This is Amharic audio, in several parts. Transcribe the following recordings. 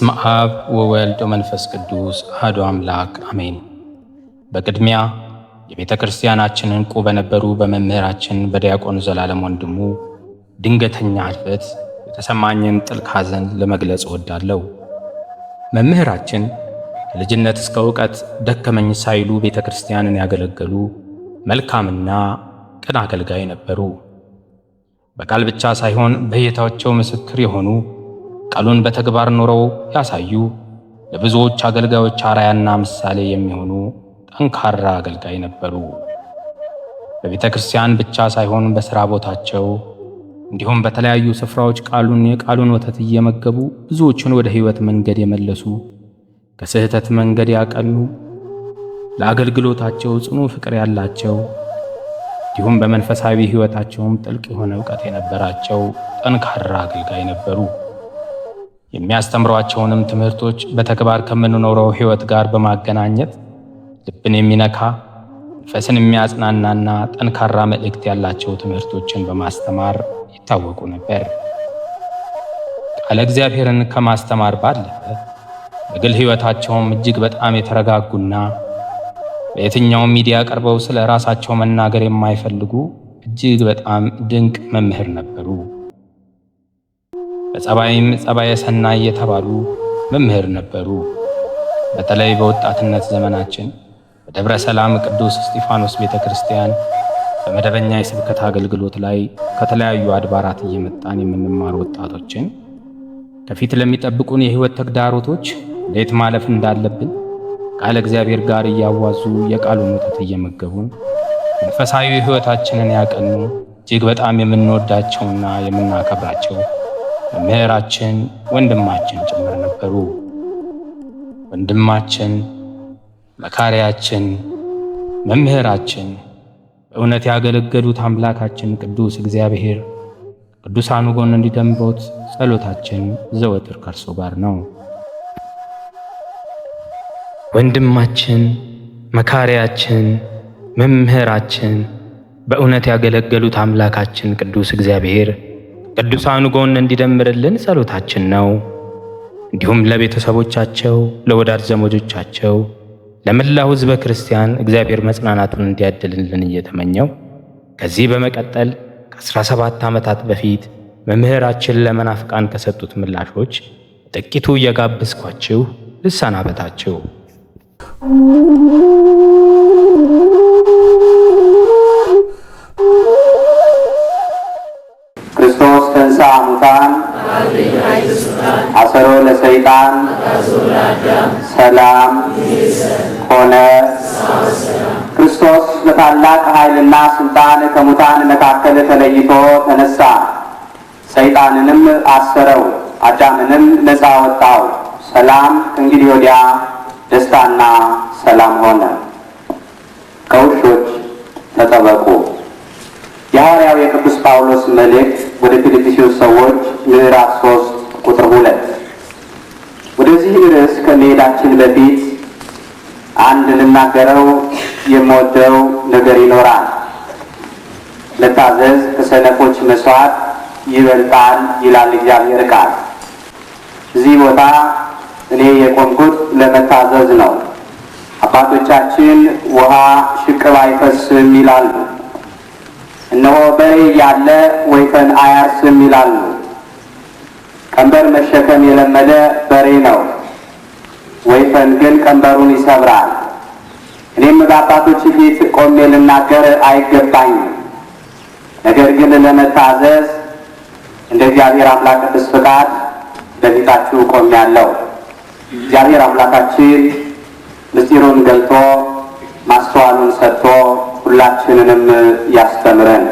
በስመ አብ ወወልድ ወመንፈስ ቅዱስ አሐዱ አምላክ አሜን። በቅድሚያ የቤተ ክርስቲያናችን ዕንቁ በነበሩ በመምህራችን በዲያቆን ዘላለም ወንድሙ ድንገተኛ ሕልፈት የተሰማኝን ጥልቅ ሐዘን ለመግለጽ እወዳለሁ። መምህራችን ከልጅነት እስከ ዕውቀት ደከመኝ ሳይሉ ቤተ ክርስቲያንን ያገለገሉ መልካምና ቅን አገልጋይ ነበሩ። በቃል ብቻ ሳይሆን በሕይወታቸው ምስክር የሆኑ ቃሉን በተግባር ኖረው ያሳዩ ለብዙዎች አገልጋዮች አርአያና ምሳሌ የሚሆኑ ጠንካራ አገልጋይ ነበሩ። በቤተ ክርስቲያን ብቻ ሳይሆን በሥራ ቦታቸው እንዲሁም በተለያዩ ስፍራዎች የቃሉን ወተት እየመገቡ ብዙዎችን ወደ ሕይወት መንገድ የመለሱ፣ ከስህተት መንገድ ያቀኑ፣ ለአገልግሎታቸው ጽኑ ፍቅር ያላቸው እንዲሁም በመንፈሳዊ ሕይወታቸውም ጥልቅ የሆነ ዕውቀት የነበራቸው ጠንካራ አገልጋይ ነበሩ። የሚያስተምሯቸውንም ትምህርቶች በተግባር ከምንኖረው ሕይወት ጋር በማገናኘት ልብን የሚነካ መንፈስን የሚያጽናናና ጠንካራ መልእክት ያላቸው ትምህርቶችን በማስተማር ይታወቁ ነበር። ቃለ እግዚአብሔርን ከማስተማር ባለፈ በግል ሕይወታቸውም እጅግ በጣም የተረጋጉና በየትኛውም ሚዲያ ቀርበው ስለ ራሳቸው መናገር የማይፈልጉ እጅግ በጣም ድንቅ መምህር ነበሩ። በጸባይም ጸባየ ሰናይ የተባሉ መምህር ነበሩ። በተለይ በወጣትነት ዘመናችን በደብረ ሰላም ቅዱስ እስጢፋኖስ ቤተ ክርስቲያን በመደበኛ የስብከት አገልግሎት ላይ ከተለያዩ አድባራት እየመጣን የምንማር ወጣቶችን ከፊት ለሚጠብቁን የሕይወት ተግዳሮቶች እንዴት ማለፍ እንዳለብን ቃለ እግዚአብሔር ጋር እያዋዙ የቃሉን ወተት እየመገቡን መንፈሳዊ ሕይወታችንን ያቀኑ እጅግ በጣም የምንወዳቸውና የምናከብራቸው መምህራችን ወንድማችን ጭምር ነበሩ። ወንድማችን፣ መካሪያችን፣ መምህራችን በእውነት ያገለገሉት አምላካችን ቅዱስ እግዚአብሔር ቅዱሳኑ ጎን እንዲደምሮት ጸሎታችን ዘወትር ከእርሱ ጋር ነው። ወንድማችን፣ መካሪያችን፣ መምህራችን በእውነት ያገለገሉት አምላካችን ቅዱስ እግዚአብሔር ቅዱሳኑ ጎን እንዲደምርልን ጸሎታችን ነው። እንዲሁም ለቤተሰቦቻቸው፣ ለወዳጅ ዘመዶቻቸው፣ ለመላው ሕዝበ ክርስቲያን እግዚአብሔር መጽናናቱን እንዲያድልልን እየተመኘው ከዚህ በመቀጠል ከ17 ዓመታት በፊት መምህራችን ለመናፍቃን ከሰጡት ምላሾች ጥቂቱ እየጋበዝኳችሁ ልሰናበታችሁ። ክርስቶስ ተንሥአ እሙታን አሰሮ ለሰይጣን ሰላም ሆነ። ክርስቶስ በታላቅ ኃይልና ስልጣን ከሙታን መካከል ተለይቶ ተነሳ። ሰይጣንንም አሰረው፣ አዳምንም ነፃ ወጣው። ሰላም ከእንግዲህ ወዲያ ደስታና ሰላም ሆነ። ከውሾች ተጠበቁ። የሐዋርያው የቅዱስ ጳውሎስ መልእክት ወደ ፊልጵስዩስ ሰዎች ምዕራፍ 3 ቁጥር 2። ወደዚህ ርዕስ ከመሄዳችን በፊት አንድ ልናገረው የምወደው ነገር ይኖራል። መታዘዝ ከሰነፎች መስዋዕት ይበልጣል ይላል እግዚአብሔር ቃል። እዚህ ቦታ እኔ የቆምኩት ለመታዘዝ ነው። አባቶቻችን ውሃ ሽቅብ አይፈስም ይላሉ። እነሆ በሬ ያለ ወይፈን አያርስም ይላሉ። ቀንበር መሸከም የለመደ በሬ ነው፣ ወይፈን ግን ቀንበሩን ይሰብራል። እኔም በአባቶች ፊት ቆሜ ልናገር አይገባኝም። ነገር ግን ለመታዘዝ እንደ እግዚአብሔር አምላክ ቅዱስ ፈቃድ በፊታችሁ ቆሜያለሁ። እግዚአብሔር አምላካችን ምስጢሩን ገልጦ ማስተዋሉን ሰጥቶ ሁላችንንም ያስተምረን።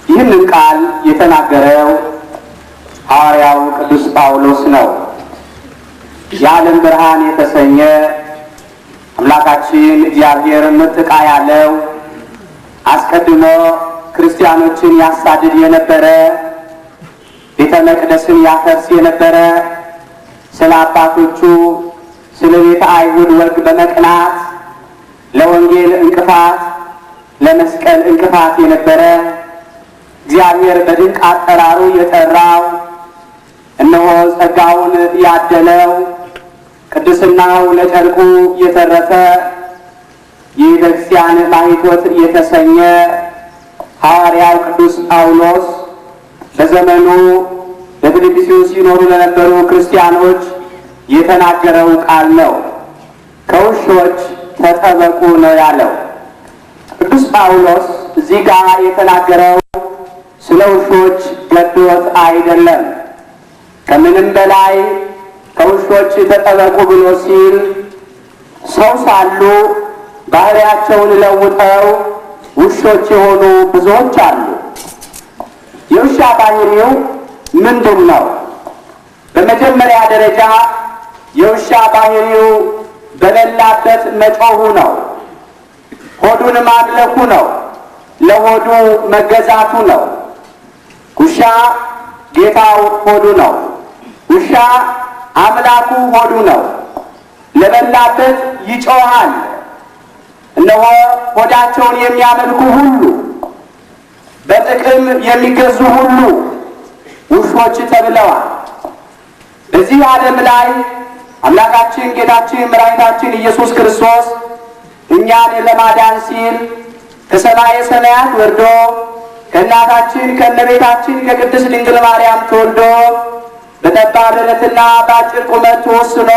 ይህንን ቃል የተናገረው ሐዋርያው ቅዱስ ጳውሎስ ነው። የዓለም ብርሃን የተሰኘ አምላካችን እግዚአብሔር ምርጥቃ ያለው አስቀድሞ ክርስቲያኖችን ያሳድድ የነበረ ቤተ መቅደስን ያፈርስ የነበረ ስለ አባቶቹ ስለ ቤተ አይሁድ ወግ በመቅናት ለወንጌል እንቅፋት ለመስቀል እንቅፋት የነበረ እግዚአብሔር በድንቅ አጠራሩ የጠራው እነሆ ጸጋውን ያደለው ቅድስናው ለጨርቁ የተረፈ የቤተክርስቲያን ማኅቶት የተሰኘ ሐዋርያው ቅዱስ ጳውሎስ በዘመኑ በፊልጵስዩስ ሲኖሩ ለነበሩ ክርስቲያኖች የተናገረው ቃል ነው። ከውሾች ተጠበቁ ነው ያለው። ቅዱስ ጳውሎስ እዚህ ጋር የተናገረው ስለ ውሾች ገዶት አይደለም። ከምንም በላይ ከውሾች ተጠበቁ ብሎ ሲል ሰው ሳሉ ባህሪያቸውን ለውጠው ውሾች የሆኑ ብዙዎች አሉ። የውሻ ባህሪው ምንድን ነው? በመጀመሪያ ደረጃ የውሻ ባህሪው በበላበት መጮሁ ነው። ሆዱን ማድለኩ ነው። ለሆዱ መገዛቱ ነው። ውሻ ጌታው ሆዱ ነው። ውሻ አምላኩ ሆዱ ነው። ለበላበት ይጮሃል። እነሆ ሆዳቸውን የሚያመልኩ ሁሉ፣ በጥቅም የሚገዙ ሁሉ ውሾች ተብለዋል። በዚህ ዓለም ላይ አምላካችን ጌታችን መድኃኒታችን ኢየሱስ ክርስቶስ እኛን ለማዳን ሲል ከሰማየ ሰማያት ወርዶ ከእናታችን ከእመቤታችን ከቅድስት ድንግል ማርያም ተወልዶ በጠባብ ደረትና በአጭር ቁመት ተወስኖ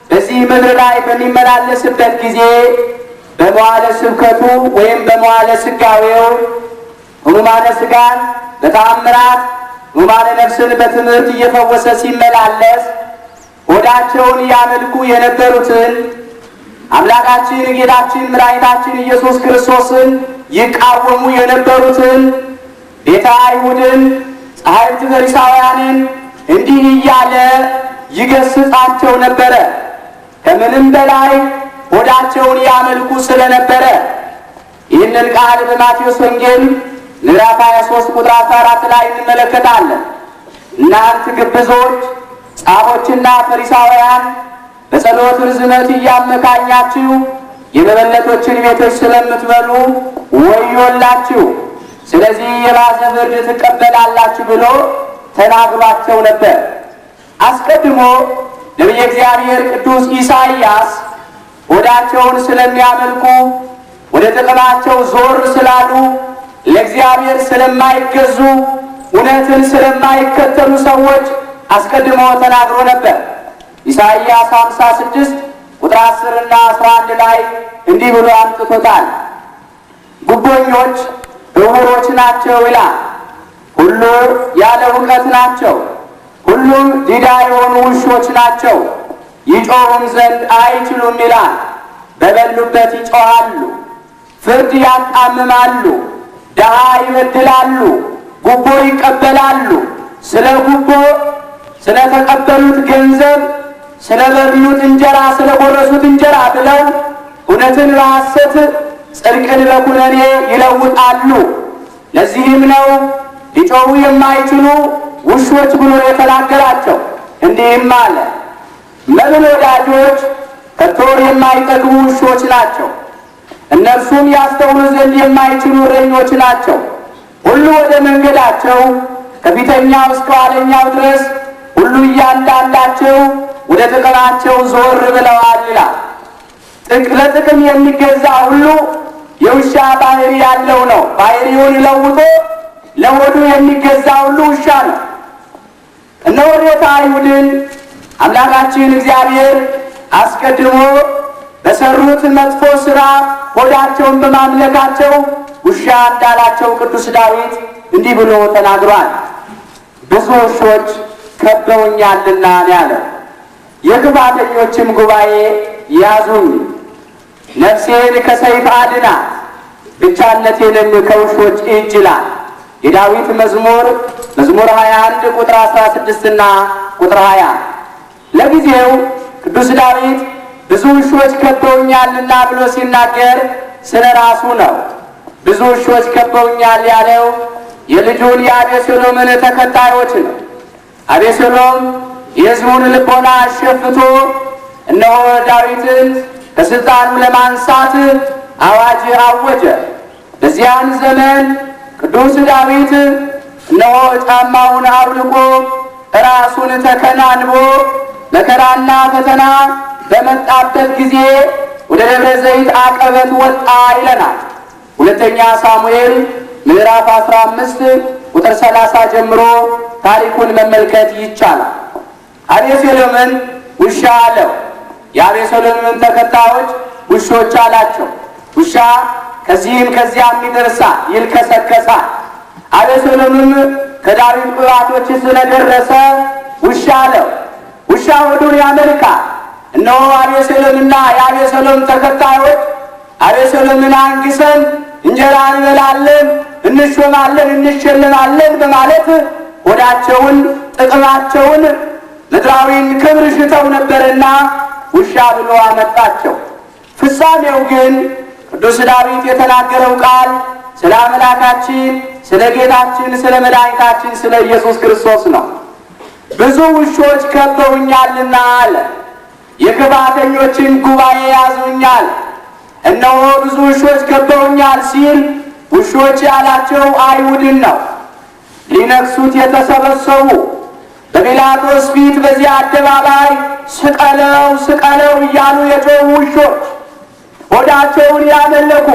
በዚህ ምድር ላይ በሚመላለስበት ጊዜ በመዋዕለ ስብከቱ ወይም በመዋዕለ ሥጋዌው ሕሙማነ ሥጋን በተአምራት ሕሙማነ ነፍስን በትምህርት እየፈወሰ ሲመላለስ ሆዳቸውን ያመልኩ የነበሩትን አምላካችን ጌታችን መድኃኒታችን ኢየሱስ ክርስቶስን ይቃወሙ የነበሩትን ቤተ አይሁድን፣ ጸሐፍት ፈሪሳውያንን እንዲህ እያለ ይገስጻቸው ነበረ። ከምንም በላይ ሆዳቸውን ያመልኩ ስለነበረ ይህንን ቃል በማቴዎስ ወንጌል ምዕራፍ 23 ቁጥር 14 ላይ እንመለከታለን። እናንት ግብዞች ጻፎችና ፈሪሳውያን በጸሎት ርዝመት እያመካኛችሁ የመበለቶችን ቤቶች ስለምትበሉ ወዮላችሁ፣ ስለዚህ የባሰ ፍርድ ትቀበላላችሁ ብሎ ተናግሯቸው ነበር። አስቀድሞ ነቢየ እግዚአብሔር ቅዱስ ኢሳይያስ ሆዳቸውን ስለሚያመልኩ ወደ ጥቅማቸው ዞር ስላሉ ለእግዚአብሔር ስለማይገዙ እውነትን ስለማይከተሉ ሰዎች አስቀድሞ ተናግሮ ነበር። ኢሳይያስ 56 ቁጥር 10 እና 11 ላይ እንዲህ ብሎ አምጥቶታል። ጉቦኞች ዕውሮች ናቸው ይላል። ሁሉ ያለ እውቀት ናቸው። ሁሉም ዲዳ የሆኑ ውሾች ናቸው። ይጮኹም ዘንድ አይችሉም ይላል። በበሉበት ይጮኻሉ፣ ፍርድ ያጣምማሉ፣ ድሃ ይበድላሉ፣ ጉቦ ይቀበላሉ። ስለ ጉቦ ስለተቀበሉት ገንዘብ፣ ስለበሉት እንጀራ፣ ስለጎረሱት እንጀራ ብለው እውነትን በሐሰት ጽድቅን በኩነኔ ይለውጣሉ። ለዚህም ነው ሊጮኹ የማይችሉ ውሾች ብሎ የተናገራቸው። እንዲህም አለ፣ መብል ወዳጆች ከቶ የማይጠግቡ ውሾች ናቸው። እነርሱም ያስተውሉ ዘንድ የማይችሉ እረኞች ናቸው። ሁሉ ወደ መንገዳቸው ከፊተኛው እስከ ኋለኛው ድረስ ሁሉ እያንዳንዳቸው ወደ ጥቅማቸው ዞር ብለዋል ይላል። ለጥቅም የሚገዛ ሁሉ የውሻ ባህሪ ያለው ነው። ባህሪውን ለውጦ ለሆዱ የሚገዛ ሁሉ ውሻ ነው። እነሆ ቤተ አይሁድን አምላካችን እግዚአብሔር አስቀድሞ በሰሩት መጥፎ ሥራ ሆዳቸውን በማምለካቸው ውሻ እንዳላቸው ቅዱስ ዳዊት እንዲህ ብሎ ተናግሯል። ብዙ ውሾች ከበውኛልና ያለው የክፋተኞችም ጉባኤ ያዙኝ፣ ነፍሴን ከሰይፍ አድናት፣ ብቻነቴንም ከውሾች እጅ ይላል። የዳዊት መዝሙር 21 ቁጥር 16 እና ቁጥር 20። ለጊዜው ቅዱስ ዳዊት ብዙ ውሾች ከበውኛልና ብሎ ሲናገር ስለ ራሱ ነው። ብዙ ውሾች ከበውኛል ያለው የልጁን የአቤሴሎምን ተከታዮች ነው። አቤሴሎም የሕዝቡን ልቦና አሸፍቶ እነሆ ዳዊትን ከስልጣኑ ለማንሳት አዋጅ አወጀ። በዚያን ዘመን ቅዱስ ዳዊት እነሆ ጫማውን አውልቆ ራሱን ተከናንቦ መከራና ፈተና በመጣበት ጊዜ ወደ ደብረ ዘይት አቀበት ወጣ ይለናል። ሁለተኛ ሳሙኤል ምዕራፍ 15 ቁጥር 30 ጀምሮ ታሪኩን መመልከት ይቻላል። አቤሴሎምን ውሻ አለው። የአቤሴሎምን ተከታዮች ውሾች አላቸው። ውሻ ከዚህም ከዚያም ይደርሳል፣ ይልከሰከሳል። አቤሴሎምም ከዳዊት ቁባቶች ስለደረሰ ውሻ አለው። ውሻ ሆዱን ያመልካል። እነሆ አቤሴሎምና የአቤሴሎም ተከታዮች አቤሴሎምን አንግሰን እንጀራ እንበላለን፣ እንሾማለን፣ እንሸልማለን በማለት ሆዳቸውን፣ ጥቅማቸውን፣ ምድራዊን ክብር ሽተው ነበርና ውሻ ብሎ አመጣቸው። ፍጻሜው ግን ቅዱስ ዳዊት የተናገረው ቃል ስለ አምላካችን ስለ ጌታችን ስለ መድኃኒታችን ስለ ኢየሱስ ክርስቶስ ነው። ብዙ ውሾች ከበውኛልና አለ። የክፋተኞችን ጉባኤ ያዙኛል። እነሆ ብዙ ውሾች ከበውኛል ሲል ውሾች ያላቸው አይሁድን ነው። ሊነክሱት የተሰበሰቡ በጲላጦስ ፊት በዚህ አደባባይ ስቀለው ስቀለው እያሉ የጮኹ ውሾች ሆዳቸውን ያመለኩ